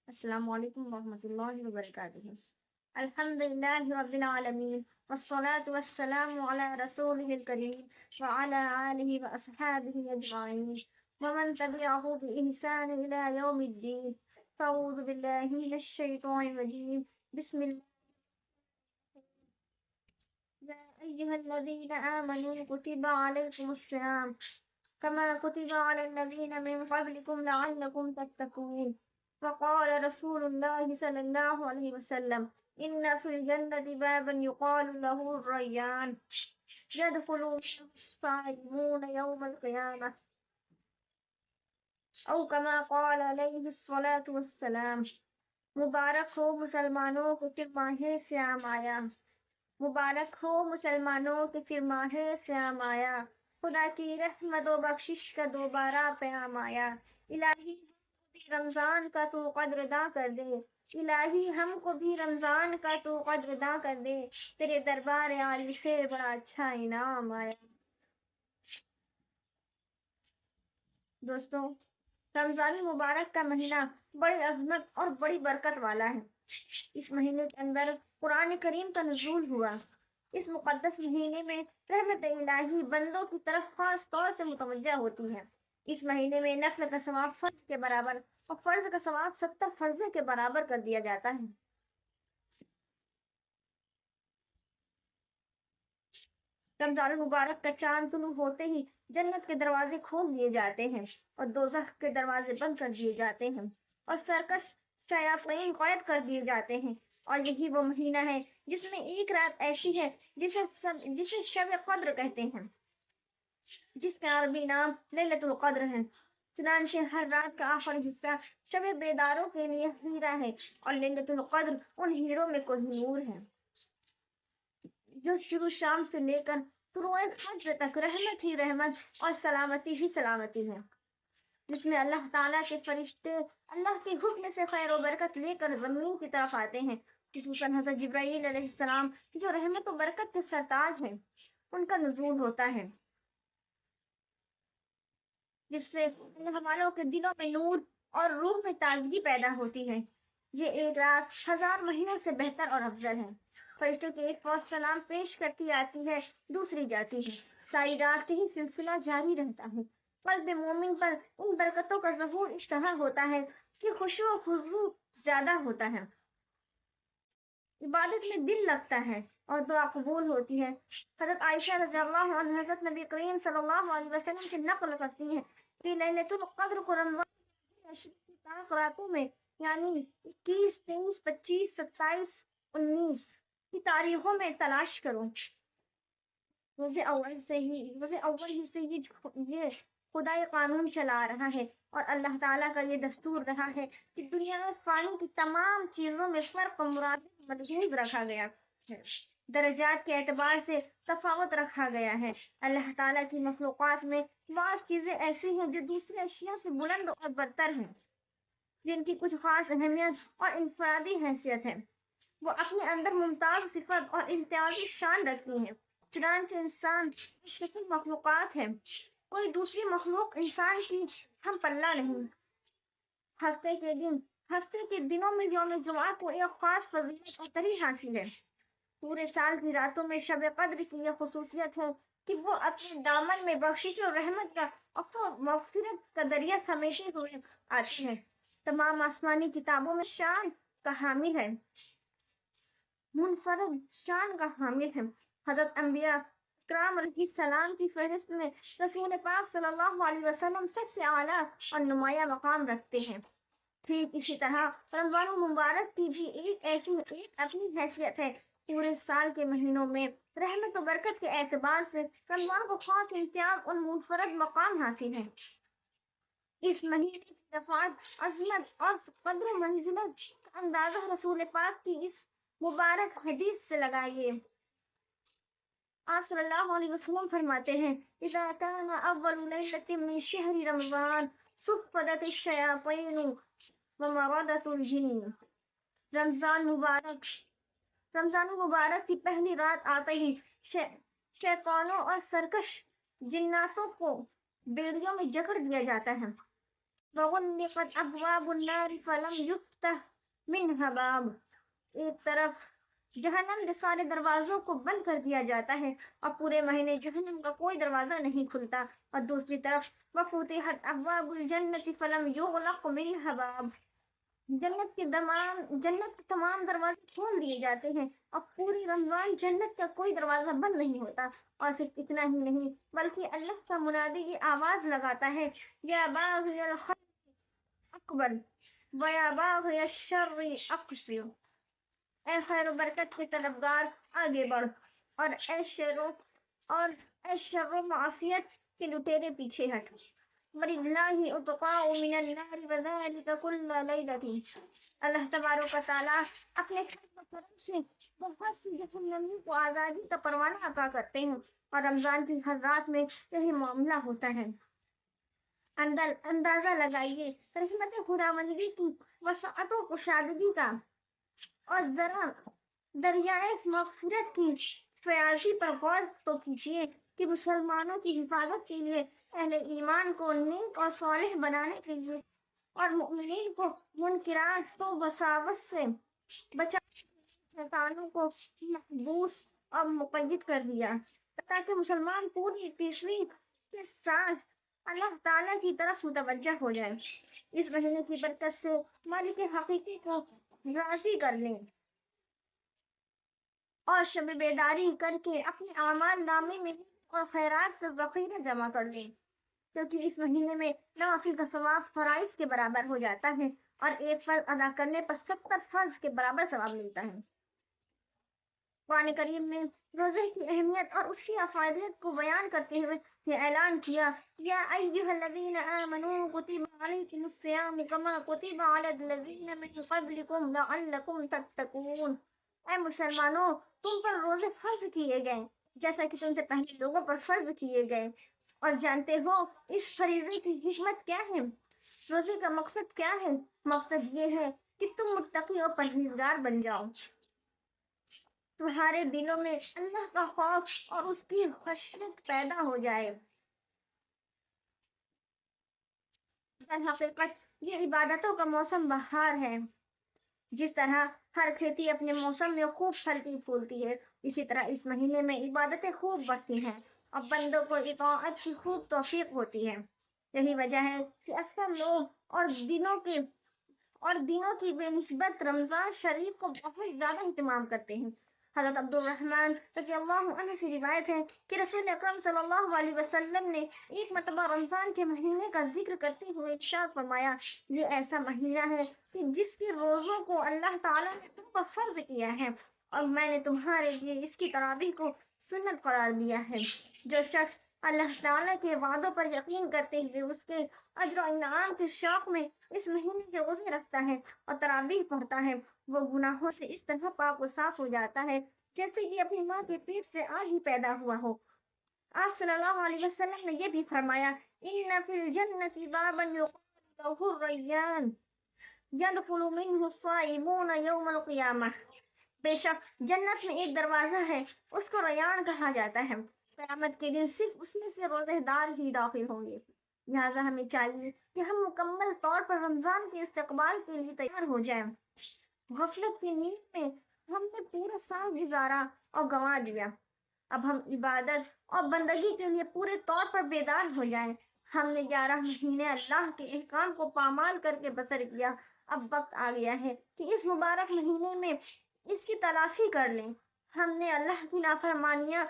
السلام علیکم ورحمۃ اللہ وبرکاتہ۔ الحمد للہ رب العالمین والصلاة والسلام علی رسولہ الکریم وعلی آلہ واصحابہ اجمعین ومن تبعہ بإحسان الی یوم الدین۔ فاعوذ باللہ من الشیطان الرجیم، بسم اللہ یا ایہا الذین آمنوا کتب علیکم الصیام کما کتب علی الذین من قبلکم لعلکم تتقون۔ وقال رسول الله صلى الله عليه وسلم إن في الجنة بابا يقال له الريان يدخل منه الصائمون يوم القيامة أو كما قال عليه الصلاة والسلام۔ مبارک ہو مسلمانوں کے پھر ماہ سیام آیا، مبارک ہو مسلمانوں کے پھر ماہ سیام آیا، خدا کی رحمت و بخشش کا دوبارہ پیام آیا۔ الہی رمضان کا تو قدر ادا کر دے، الہی ہم کو بھی رمضان کا تو قدر ادا کر دے، تیرے دربار عالی سے بڑا اچھا انعام آیا۔ دوستوں، رمضان مبارک کا مہینہ بڑی عظمت اور بڑی برکت والا ہے۔ اس مہینے کے اندر قرآن کریم کا نزول ہوا۔ اس مقدس مہینے میں رحمت الہی بندوں کی طرف خاص طور سے متوجہ ہوتی ہے۔ اس مہینے میں نفل کا ثواب فرض کے برابر اور فرض کا ثواب 70 فرضے کے برابر کر دیا جاتا ہے۔ رمضان المبارک کا چاند طلوع ہوتے ہی جنت کے دروازے کھول دیے جاتے ہیں اور دوزخ کے دروازے بند کر دیے جاتے ہیں اور سرکش شیاطین قید کر دیے جاتے ہیں۔ اور یہی وہ مہینہ ہے جس میں ایک رات ایسی ہے جسے شب قدر کہتے ہیں، جس کا عربی نام لیلۃ القدر ہے۔ چنانچہ ہر رات کا آخری حصہ شب بیداروں کے لیے ہیرا ہے اور لیلۃ القدر ان ہیروں میں کوہ نور ہے جو شروع شام سے لے کر طلوع فجر تک رحمت ہی رحمت اور سلامتی ہی سلامتی ہے، جس میں اللہ تعالیٰ کے فرشتے اللہ کے حکم سے خیر و برکت لے کر زمین کی طرف آتے ہیں، خصوصاً حضرت جبرائیل علیہ السلام جو رحمت و برکت کے سرتاج ہیں، ان کا نزول ہوتا ہے، جس سے اللہ والوں کے دلوں میں نور اور روح میں تازگی پیدا ہوتی ہے۔ یہ ایک رات 1000 مہینوں سے بہتر اور افضل ہے۔ فرشتوں کی ایک فوج سلام پیش کرتی آتی ہے، دوسری جاتی ہے، ساری رات یہی سلسلہ جاری رہتا ہے۔ قلب مومن پر ان برکتوں کا ظہور اس طرح ہوتا ہے کہ خشوع و خضوع زیادہ ہوتا ہے، عبادت میں دل لگتا ہے اور دعا قبول ہوتی ہے۔ حضرت عائشہ رضی اللہ عنہ حضرت نبی کریم صلی اللہ علیہ وسلم سے نقل کرتی ہیں کہ لیلۃ القدر کو رمضان کی 7 راتوں میں یعنی 21، 23، 25، 27، 19 کی تاریخوں میں تلاش کرو۔ روز اول ہی سے یہ خدا یہ قانون چلا رہا ہے اور اللہ تعالیٰ کا یہ دستور رہا ہے کہ دنیا میں فانی کی تمام چیزوں میں فرق و مراتب ملحوظ رکھا گیا ہے، درجات کے اعتبار سے تفاوت رکھا گیا ہے۔ اللہ تعالیٰ کی مخلوقات میں بعض چیزیں ایسی ہیں جو دوسری اشیاء سے بلند اور برتر ہیں، جن کی کچھ خاص اہمیت اور انفرادی حیثیت ہے، وہ اپنے اندر ممتاز صفت اور امتیازی شان رکھتی ہیں۔ چنانچہ انسان اشرف المخلوقات ہے، کوئی دوسری مخلوق انسان کی ہم پلہ نہیں۔ ہفتے کے دنوں میں یوم جمعہ کو ایک خاص فضیلت اور تری حاصل ہے۔ پورے سال کی راتوں میں شب قدر کی یہ خصوصیت ہے کہ وہ اپنے دامن میں بخشش اور رحمت کا عفو و مغفرت کا دریا سمیٹے ہوئے آتی ہے، تمام آسمانی کتابوں میں شان کا حامل ہے، منفرد شان کا حامل ہے۔ حضرت انبیاء کرام علیہ السلام کی فہرست میں رسول پاک صلی اللہ علیہ وسلم سب سے اعلیٰ اور نمایاں مقام رکھتے ہیں۔ ٹھیک اسی طرح رمضان المبارک کی بھی ایک اپنی حیثیت ہے۔ پورے سال کے مہینوں میں رحمت و برکت کے اعتبار سے رمضان کو خاص امتیاز اور منفرد مقام حاصل ہے۔ اس مہینے کی رفعت، عظمت اور قدر و منزلت کا اندازہ رسول پاک کی اس مبارک حدیث سے لگائیے۔ آپ صلی اللہ علیہ وسلم فرماتے ہیں، اذا كان اول لیلۃ من شہر رمضان صفدت الشیاطین ومردت الجن۔ رمضان مبارک کی پہلی رات آتے ہی شیطانوں اور سرکش جناتوں کو بیڑیوں میں جکڑ دیا جاتا ہے، وغلقت ابواب النار فلم یفتح منها باب. ایک طرف جہنم کے سارے دروازوں کو بند کر دیا جاتا ہے اور پورے مہینے جہنم کا کوئی دروازہ نہیں کھلتا، اور دوسری طرف وفتحت ابواب الجنت فلم یغلق منها باب. جنت کے تمام دروازے کھول دیے جاتے ہیں اور پوری رمضان جنت کا کوئی دروازہ بند نہیں ہوتا. اور صرف اتنا ہی نہیں بلکہ اللہ کا منادی یہ آواز لگاتا ہے، یا باغی الخیر اقبل ویا باغی الشر اقصر. اے خیر و برکت کے طلبگار آگے بڑھ، اور اے شر و معصیت کے لٹیرے پیچھے ہٹ. وَلِلَّهِ عُتْقَاءُ مِنَ النَّارِ وَذَلِكَ كُلَّ لَيْلَةٍ. اللہ تبارک و تعالیٰ اپنے فضل و کرم سے بہت سی جہنمیوں کو آزادی کا پروانہ عطا کرتے ہیں، اور رمضان کی ہر رات میں یہی معاملہ ہوتا ہے. اندازہ لگائیے رحمت خداوندی کی وسعت و کشادگی کا، اور ذرا دریائے مغفرت کی فیاضی پر غور تو کیجیے کہ مسلمانوں کی حفاظت کے لیے، اہل ایمان کو نیک اور صالح بنانے کے لیے، اور مؤمنین کو منکرات و وساوس سے بچانے کے لیے شیطانوں کو محبوس اور مقید کر دیا، تاکہ مسلمان پوری تیسری کے ساتھ اللہ تعالیٰ کی طرف متوجہ ہو جائے، اس مہینے کی برکت سے مالک حقیقی کو راضی کر لیں، اور شب بیداری کر کے اپنے اعمال نامے میں اور خیرات کا ذخیرہ جمع کر لیں، کیونکہ اس مہینے میں نوافل کا ثواب فرائض کے برابر ہو جاتا ہے، اور ایک فرض ادا کرنے پر 70 فرض کے برابر ثواب ملتا ہے. قرآن کریم میں روزے کی اہمیت اور اس کی افادیت کو بیان کرتے ہوئے یہ اعلان کیا، یا ایھا الذین آمنوا کتب علیکم الصیام کما کتب علی الذین من قبلکم لعلکم تتقون. اے مسلمانوں، تم پر روزے فرض کیے گئے جیسا کہ تم سے پہلے لوگوں پر فرض کیے گئے، اور جانتے ہو اس فریضے کی حکمت کیا ہے؟ روزے کا مقصد کیا ہے؟ مقصد یہ ہے کہ تم متقی اور پرہیزگار بن جاؤ، تمہارے دلوں میں اللہ کا خوف اور اس کی خشیت پیدا ہو جائے. در حقیقت یہ عبادتوں کا موسم بہار ہے. جس طرح ہر کھیتی اپنے موسم میں خوب پھلتی پھولتی ہے، اسی طرح اس مہینے میں عبادتیں خوب بڑھتی ہیں اور بندوں کو اطاعت کی خوب توفیق ہوتی ہے. یہی وجہ ہے کہ اکثر لوگ اور دنوں کی بے نسبت رمضان شریف کو بہت زیادہ اہتمام کرتے ہیں. حضرت عبد الرحمن رضی اللہ عنہ سے روایت ہے کہ رسول اکرم صلی اللہ علیہ وسلم نے ایک مرتبہ رمضان کے مہینے کا ذکر کرتے ہوئے ارشاد فرمایا، یہ ایسا مہینہ ہے کہ جس کے روزوں کو اللہ تعالیٰ نے تم پر فرض کیا ہے، اور میں نے تمہارے لیے اس کی تراویح کو سنت قرار دیا ہے. جو شخص اللہ تعالیٰ کے وعدوں پر یقین کرتے ہوئے اس کے اجر و انعام کے شوق میں اس مہینے کے روزے رکھتا ہے اور تراویح پڑھتا ہے، وہ گناہوں سے اس طرح پاک و صاف ہو جاتا ہے جیسے کہ اپنی ماں کے پیٹ سے آج ہی پیدا ہوا ہو. آپ صلی اللہ علیہ وسلم نے یہ بھی فرمایا، ان فی الجنۃ بابا یقال له الریان یدخل منہ الصائمون یوم القیامہ. بے شک جنت میں ایک دروازہ ہے، اس کو ریان کہا جاتا ہے، قیامت کے دن صرف اس میں سے روزہ دار ہی داخل ہوں گے. لہٰذا ہمیں چاہیے کہ ہم مکمل طور پر رمضان کے استقبال کے لیے تیار ہو جائیں. غفلت کی نیند میں ہم نے پورا سال گزارا اور گنوا دیا، اب ہم عبادت اور بندگی کے لیے پورے طور پر بیدار ہو جائیں. ہم نے 11 مہینے اللہ کے احکام کو پامال کر کے بسر کیا، اب وقت آ گیا ہے کہ اس مبارک مہینے میں اس کی تلافی کر لیں. ہم نے اللہ کی نافرمانیاں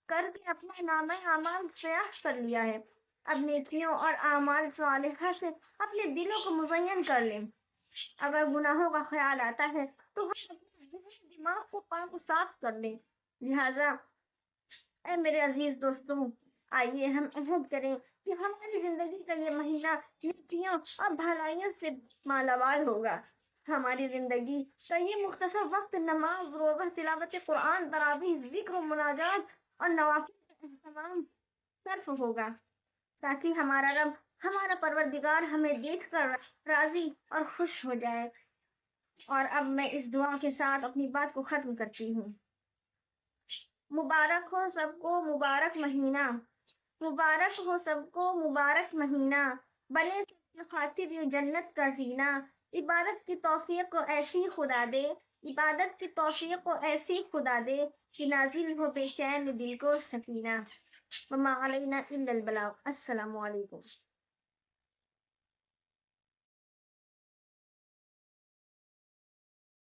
کر کے اپنا نامہ اعمال سیاہ کر لیا ہے، اب نیکیوں اور اعمال صالحہ سے اپنے دلوں کو مزین کر لیں. اگر گناہوں کا خیال آتا ہے تو ہم اپنے دماغ کو پاک و صاف کر لیں. لہٰذا اے میرے عزیز دوستوں، آئیے ہم عہد کریں کہ ہماری زندگی کا یہ مہینہ نیکیوں اور بھلائیوں سے مالامال ہوگا. ہماری زندگی کا یہ مختصر وقت نماز، روزہ، تلاوت قرآن، تراویح، ذکر و مناجات اور نوافل کا اہتمام صرف ہوگا، تاکہ ہمارا رب، ہمارا پروردگار ہمیں دیکھ کر راضی اور خوش ہو جائے. اور اب میں اس دعا کے ساتھ اپنی بات کو ختم کرتی ہوں. مبارک ہو سب کو مبارک مہینہ، مبارک ہو سب کو مبارک مہینہ، بنے کی خاطر یہ جنت کا زینہ، عبادت کی توفیق کو ایسی خدا دے، عبادت کی توفیق کو ایسی خدا دے کہ نازل ہو بے چین دل کو سکینہ۔ وما علینا الا البلاغ۔ السلام علیکم۔